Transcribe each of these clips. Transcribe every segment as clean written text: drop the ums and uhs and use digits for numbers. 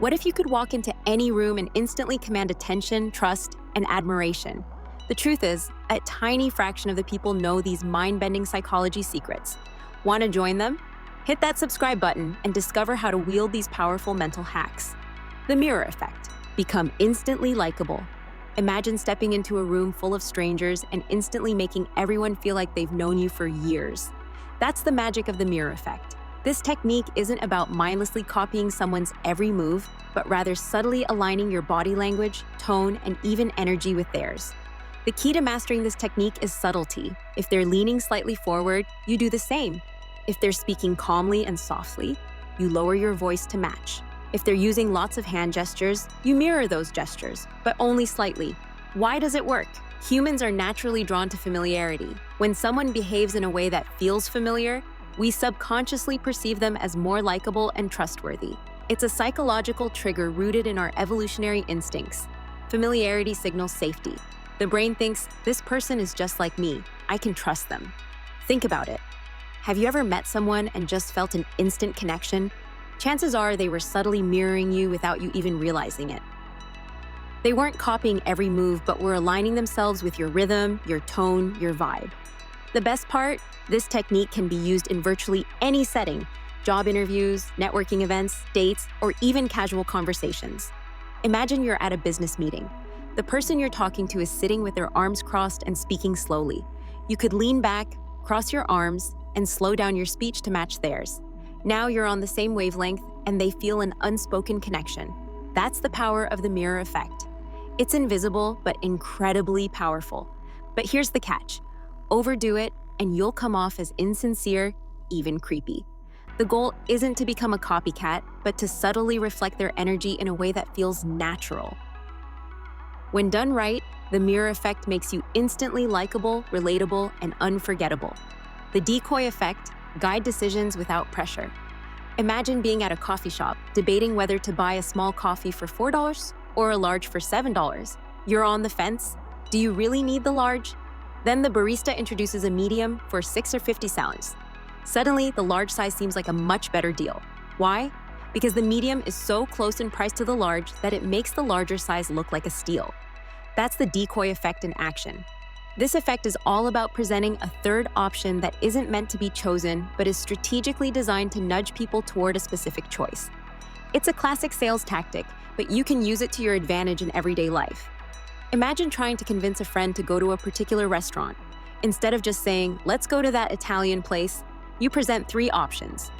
What if you could walk into any room and instantly command attention, trust, and admiration? The truth is, a tiny fraction of the people know these mind-bending psychology secrets. Want to join them? Hit that subscribe button and discover how to wield these powerful mental hacks. The mirror effect. Become instantly likable. Imagine stepping into a room full of strangers and instantly making everyone feel like they've known you for years. That's the magic of the mirror effect. This technique isn't about mindlessly copying someone's every move, but rather subtly aligning your body language, tone, and even energy with theirs. The key to mastering this technique is subtlety. If they're leaning slightly forward, you do the same. If they're speaking calmly and softly, you lower your voice to match. If they're using lots of hand gestures, you mirror those gestures, but only slightly. Why does it work? Humans are naturally drawn to familiarity. When someone behaves in a way that feels familiar, we subconsciously perceive them as more likable and trustworthy. It's a psychological trigger rooted in our evolutionary instincts. Familiarity signals safety. The brain thinks, this person is just like me. I can trust them. Think about it. Have you ever met someone and just felt an instant connection? Chances are they were subtly mirroring you without you even realizing it. They weren't copying every move, but were aligning themselves with your rhythm, your tone, your vibe. The best part? This technique can be used in virtually any setting: job interviews, networking events, dates, or even casual conversations. Imagine you're at a business meeting. The person you're talking to is sitting with their arms crossed and speaking slowly. You could lean back, cross your arms, and slow down your speech to match theirs. Now you're on the same wavelength, and they feel an unspoken connection. That's the power of the mirror effect. It's invisible, but incredibly powerful. But here's the catch. Overdo it, and you'll come off as insincere, even creepy. The goal isn't to become a copycat, but to subtly reflect their energy in a way that feels natural. When done right, the mirror effect makes you instantly likable, relatable, and unforgettable. The decoy effect: guide decisions without pressure. Imagine being at a coffee shop, debating whether to buy a small coffee for $4 or a large for $7. You're on the fence. Do you really need the large? Then the barista introduces a medium for $6 or $50. Suddenly, the large size seems like a much better deal. Why? Because the medium is so close in price to the large that it makes the larger size look like a steal. That's the decoy effect in action. This effect is all about presenting a third option that isn't meant to be chosen, but is strategically designed to nudge people toward a specific choice. It's a classic sales tactic, but you can use it to your advantage in everyday life. Imagine trying to convince a friend to go to a particular restaurant. Instead of just saying, let's go to that Italian place, you present 3 options.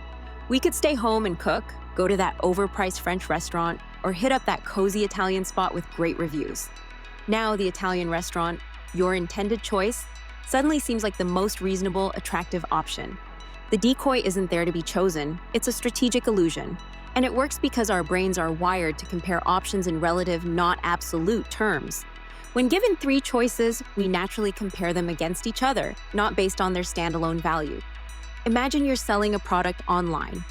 We could stay home and cook, go to that overpriced French restaurant, or hit up that cozy Italian spot with great reviews. Now the Italian restaurant, your intended choice, suddenly seems like the most reasonable, attractive option. The decoy isn't there to be chosen, it's a strategic illusion. And it works because our brains are wired to compare options in relative, not absolute terms. When given 3 choices, we naturally compare them against each other, not based on their standalone value. Imagine you're selling a product online.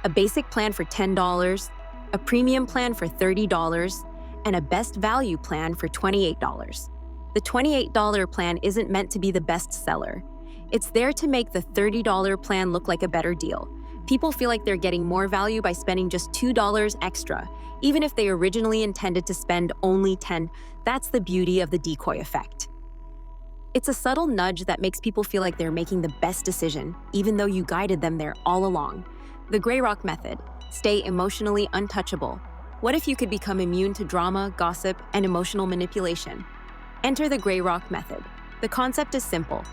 A basic plan for $10, a premium plan for $30, and a best value plan for $28. The $28 plan isn't meant to be the best seller. It's there to make the $30 plan look like a better deal. People feel like they're getting more value by spending just $2 extra, even if they originally intended to spend only $10. That's the beauty of the decoy effect. It's a subtle nudge that makes people feel like they're making the best decision, even though you guided them there all along. The Grey Rock method: stay emotionally untouchable. What if you could become immune to drama, gossip, and emotional manipulation? Enter the Grey Rock method. The concept is simple.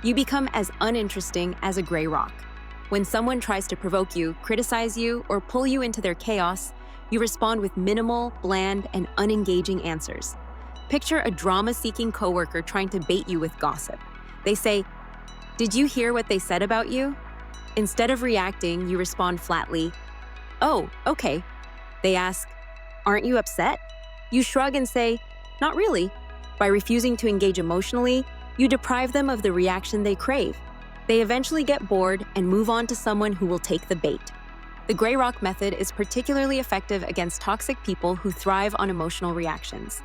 You become as uninteresting as a gray rock. When someone tries to provoke you, criticize you, or pull you into their chaos, you respond with minimal, bland, and unengaging answers. Picture a drama-seeking coworker trying to bait you with gossip. They say, "Did you hear what they said about you?" Instead of reacting, you respond flatly, "Oh, okay." They ask, "Aren't you upset?" You shrug and say, "Not really." By refusing to engage emotionally, you deprive them of the reaction they crave. They eventually get bored and move on to someone who will take the bait. The Grey Rock method is particularly effective against toxic people who thrive on emotional reactions.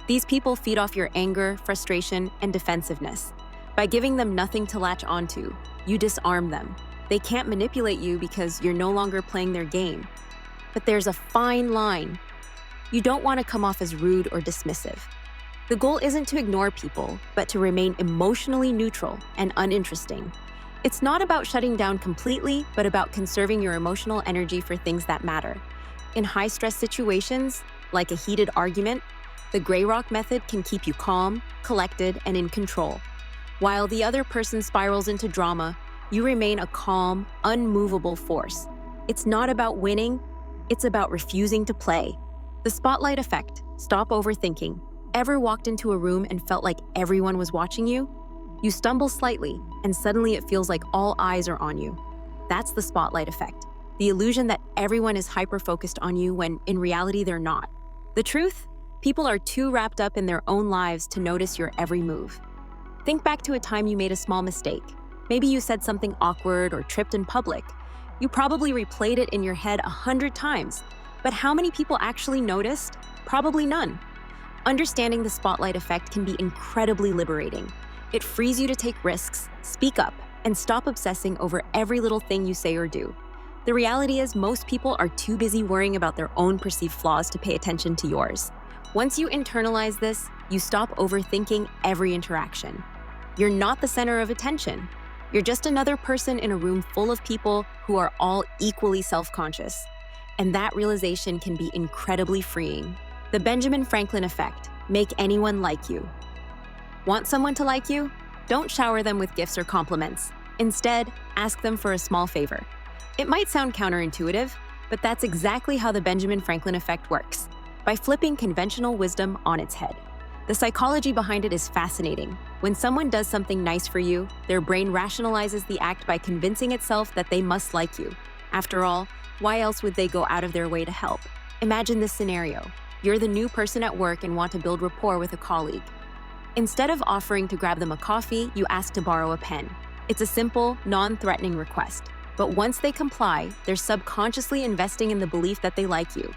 These people feed off your anger, frustration, and defensiveness. By giving them nothing to latch onto, you disarm them. They can't manipulate you because you're no longer playing their game. But there's a fine line. You don't want to come off as rude or dismissive. The goal isn't to ignore people, but to remain emotionally neutral and uninteresting. It's not about shutting down completely, but about conserving your emotional energy for things that matter. In high-stress situations, like a heated argument, the gray rock method can keep you calm, collected, and in control. While the other person spirals into drama, you remain a calm, unmovable force. It's not about winning, it's about refusing to play. The spotlight effect, stop overthinking. Ever walked into a room and felt like everyone was watching you? You stumble slightly, and suddenly it feels like all eyes are on you. That's the spotlight effect, the illusion that everyone is hyper-focused on you when in reality they're not. The truth? People are too wrapped up in their own lives to notice your every move. Think back to a time you made a small mistake. Maybe you said something awkward or tripped in public. You probably replayed it in your head 100 times. But how many people actually noticed? Probably none. Understanding the spotlight effect can be incredibly liberating. It frees you to take risks, speak up, and stop obsessing over every little thing you say or do. The reality is most people are too busy worrying about their own perceived flaws to pay attention to yours. Once you internalize this, you stop overthinking every interaction. You're not the center of attention. You're just another person in a room full of people who are all equally self-conscious. And that realization can be incredibly freeing. The Benjamin Franklin effect, make anyone like you. Want someone to like you? Don't shower them with gifts or compliments. Instead, ask them for a small favor. It might sound counterintuitive, but that's exactly how the Benjamin Franklin effect works, by flipping conventional wisdom on its head. The psychology behind it is fascinating. When someone does something nice for you, their brain rationalizes the act by convincing itself that they must like you. After all, why else would they go out of their way to help? Imagine this scenario. You're the new person at work and want to build rapport with a colleague. Instead of offering to grab them a coffee, you ask to borrow a pen. It's a simple, non-threatening request. But once they comply, they're subconsciously investing in the belief that they like you.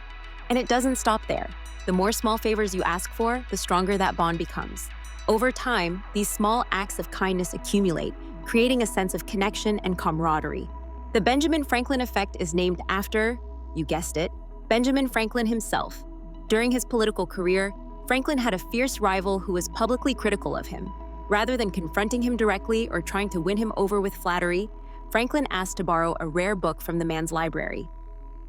And it doesn't stop there. The more small favors you ask for, the stronger that bond becomes. Over time, these small acts of kindness accumulate, creating a sense of connection and camaraderie. The Benjamin Franklin effect is named after, you guessed it, Benjamin Franklin himself. During his political career, Franklin had a fierce rival who was publicly critical of him. Rather than confronting him directly or trying to win him over with flattery, Franklin asked to borrow a rare book from the man's library.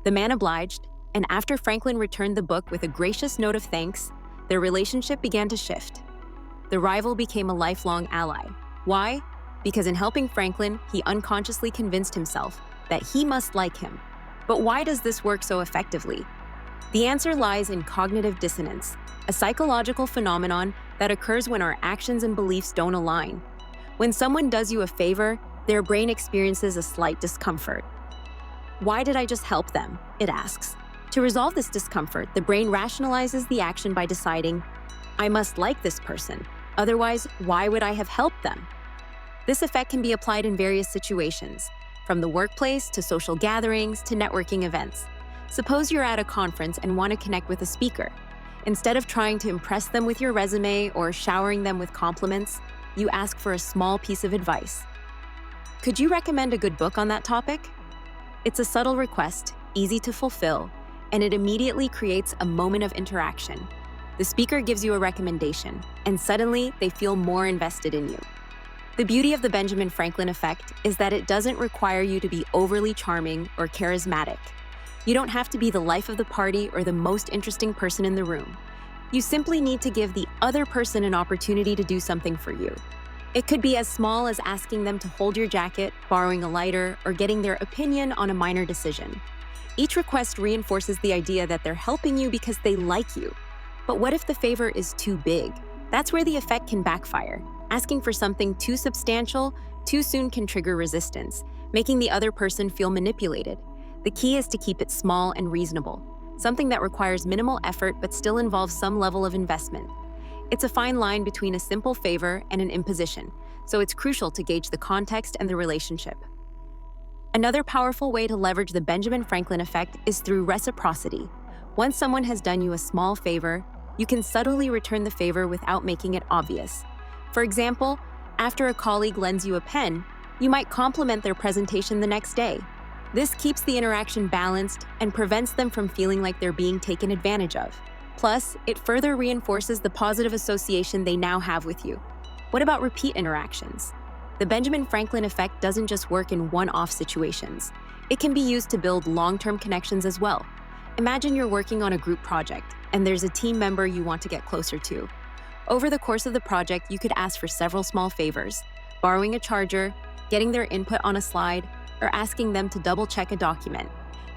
The man obliged, and after Franklin returned the book with a gracious note of thanks, their relationship began to shift. The rival became a lifelong ally. Why? Because in helping Franklin, he unconsciously convinced himself that he must like him. But why does this work so effectively? The answer lies in cognitive dissonance, a psychological phenomenon that occurs when our actions and beliefs don't align. When someone does you a favor, their brain experiences a slight discomfort. Why did I just help them? It asks. To resolve this discomfort, the brain rationalizes the action by deciding, I must like this person, otherwise, why would I have helped them? This effect can be applied in various situations, from the workplace to social gatherings to networking events. Suppose you're at a conference and want to connect with a speaker. Instead of trying to impress them with your resume or showering them with compliments, you ask for a small piece of advice. Could you recommend a good book on that topic? It's a subtle request, easy to fulfill, and it immediately creates a moment of interaction. The speaker gives you a recommendation, and suddenly they feel more invested in you. The beauty of the Benjamin Franklin effect is that it doesn't require you to be overly charming or charismatic. You don't have to be the life of the party or the most interesting person in the room. You simply need to give the other person an opportunity to do something for you. It could be as small as asking them to hold your jacket, borrowing a lighter, or getting their opinion on a minor decision. Each request reinforces the idea that they're helping you because they like you. But what if the favor is too big? That's where the effect can backfire. Asking for something too substantial too soon can trigger resistance, making the other person feel manipulated. The key is to keep it small and reasonable, something that requires minimal effort but still involves some level of investment. It's a fine line between a simple favor and an imposition, so it's crucial to gauge the context and the relationship. Another powerful way to leverage the Benjamin Franklin effect is through reciprocity. Once someone has done you a small favor, you can subtly return the favor without making it obvious. For example, after a colleague lends you a pen, you might compliment their presentation the next day. This keeps the interaction balanced and prevents them from feeling like they're being taken advantage of. Plus, it further reinforces the positive association they now have with you. What about repeat interactions? The Benjamin Franklin effect doesn't just work in one-off situations. It can be used to build long-term connections as well. Imagine you're working on a group project, and there's a team member you want to get closer to. Over the course of the project, you could ask for several small favors: borrowing a charger, getting their input on a slide, or asking them to double-check a document.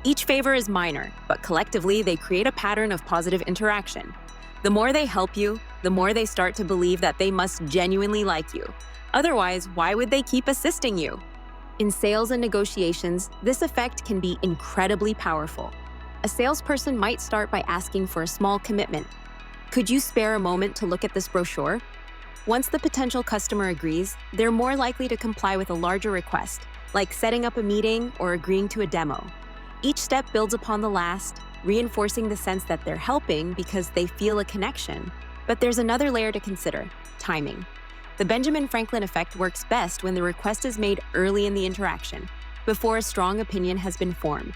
Each favor is minor, but collectively they create a pattern of positive interaction. The more they help you, the more they start to believe that they must genuinely like you. Otherwise, why would they keep assisting you? In sales and negotiations, this effect can be incredibly powerful. A salesperson might start by asking for a small commitment. Could you spare a moment to look at this brochure? Once the potential customer agrees, they're more likely to comply with a larger request, like setting up a meeting or agreeing to a demo. Each step builds upon the last, reinforcing the sense that they're helping because they feel a connection. But there's another layer to consider: timing. The Benjamin Franklin effect works best when the request is made early in the interaction, before a strong opinion has been formed.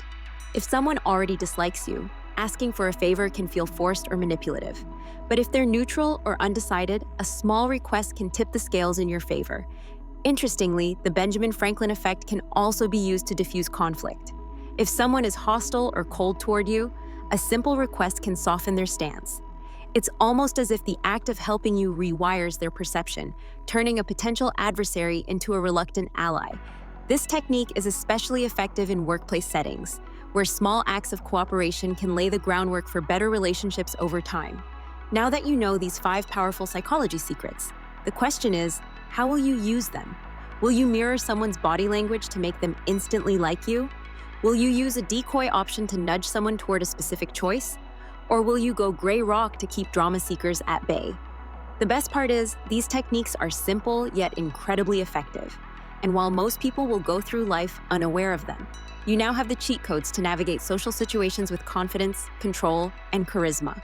If someone already dislikes you, asking for a favor can feel forced or manipulative. But if they're neutral or undecided, a small request can tip the scales in your favor. Interestingly, the Benjamin Franklin effect can also be used to diffuse conflict. If someone is hostile or cold toward you, a simple request can soften their stance. It's almost as if the act of helping you rewires their perception, turning a potential adversary into a reluctant ally. This technique is especially effective in workplace settings, where small acts of cooperation can lay the groundwork for better relationships over time. Now that you know these 5 powerful psychology secrets, the question is, how will you use them? Will you mirror someone's body language to make them instantly like you? Will you use a decoy option to nudge someone toward a specific choice? Or will you go gray rock to keep drama seekers at bay? The best part is, these techniques are simple yet incredibly effective. And while most people will go through life unaware of them, you now have the cheat codes to navigate social situations with confidence, control, and charisma.